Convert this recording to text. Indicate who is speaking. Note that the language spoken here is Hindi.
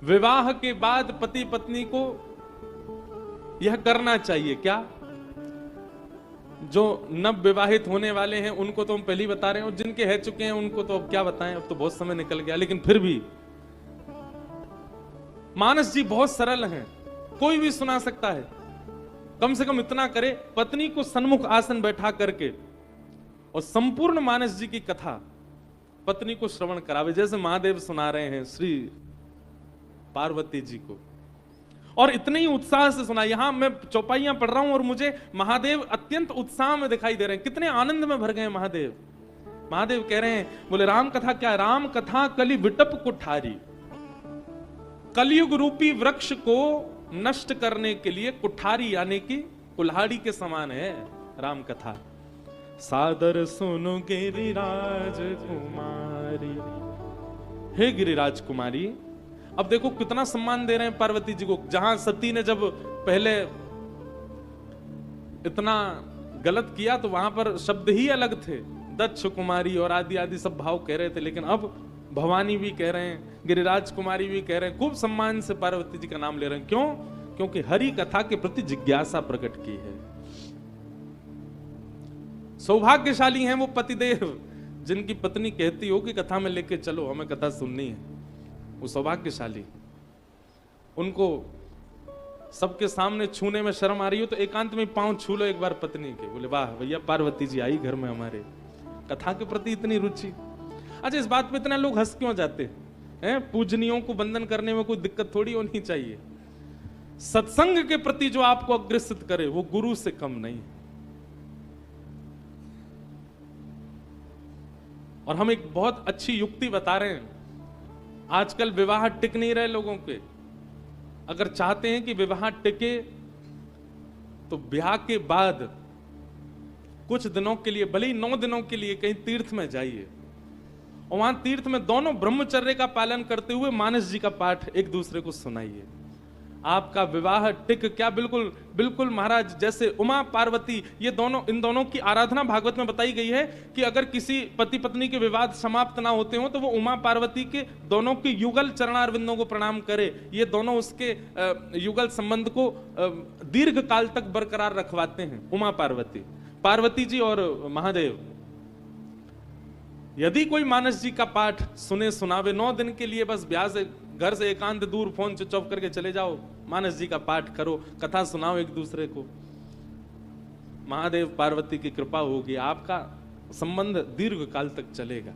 Speaker 1: विवाह के बाद पति पत्नी को यह करना चाहिए। क्या? जो नव विवाहित होने वाले हैं उनको तो हम पहले ही बता रहे हैं, और जिनके रह चुके हैं उनको तो अब क्या बताएं, अब तो बहुत समय निकल गया। लेकिन फिर भी मानस जी बहुत सरल हैं, कोई भी सुना सकता है। कम से कम इतना करे, पत्नी को सन्मुख आसन बैठा करके और संपूर्ण मानस जी की कथा पत्नी को श्रवण करावे, जैसे महादेव सुना रहे हैं श्री पार्वती जी को, और इतने ही उत्साह से सुना। यहां मैं चौपाइयां पढ़ रहा हूं और मुझे महादेव अत्यंत उत्साह में दिखाई दे रहे हैं, कितने आनंद में भर गए महादेव। महादेव कह रहे हैं, बोले राम कथा क्या? राम कथा कलि विटप कुठारी, कलयुग रूपी वृक्ष को नष्ट करने के लिए कुठारी यानी कि कुल्हाड़ी के समान है राम कथा। सादर सुनो गिरिराज कुमारी, हे गिरिराज कुमारी। अब देखो कितना सम्मान दे रहे हैं पार्वती जी को। जहां सती ने जब पहले इतना गलत किया तो वहां पर शब्द ही अलग थे, दक्ष कुमारी और आदि आदि सब भाव कह रहे थे, लेकिन अब भवानी भी कह रहे हैं, गिरिराज कुमारी भी कह रहे हैं, खूब सम्मान से पार्वती जी का नाम ले रहे हैं। क्यों? क्योंकि हरि कथा के प्रति जिज्ञासा प्रकट की है। सौभाग्यशाली हैं वो पतिदेव जिनकी पत्नी कहती हो कि कथा में लेके चलो, हमें कथा सुननी है। वो सौभाग्यशाली। उनको सबके सामने छूने में शर्म आ रही हो तो एकांत में पांव छू लो एक बार पत्नी के, बोले वाह भैया पार्वती जी आई घर में हमारे, कथा के प्रति इतनी रुचि। अच्छा, इस बात पे इतना लोग हंस क्यों जाते हैं? पूजनियों को बंधन करने में कोई दिक्कत थोड़ी होनी चाहिए। सत्संग के प्रति जो आपको अग्रसित करे वो गुरु से कम नहीं। और हम एक बहुत अच्छी युक्ति बता रहे हैं। आजकल विवाह टिक नहीं रहे लोगों के। अगर चाहते हैं कि विवाह टिके तो ब्याह के बाद कुछ दिनों के लिए, भले ही 9 दिनों के लिए कहीं तीर्थ में जाइए, और वहां तीर्थ में दोनों ब्रह्मचर्य का पालन करते हुए मानस जी का पाठ एक दूसरे को सुनाइए। आपका विवाह टिक क्या, बिल्कुल बिल्कुल महाराज जैसे उमा पार्वती, ये दोनों, इन दोनों की आराधना भागवत में बताई गई है कि अगर किसी पति पत्नी के विवाद समाप्त ना होते हो तो वो उमा पार्वती के दोनों के युगल चरणारविंदों को प्रणाम करे। ये दोनों उसके युगल संबंध को दीर्घ काल तक बरकरार रखवाते हैं। उमा पार्वती, पार्वती जी और महादेव। यदि कोई मानस जी का पाठ सुने सुनावे 9 दिन के लिए, बस ब्याह से घर से एकांत दूर फोन स्विच ऑफ करके चले जाओ, मानस जी का पाठ करो, कथा सुनाओ एक दूसरे को, महादेव पार्वती की कृपा होगी, आपका संबंध दीर्घ काल तक चलेगा।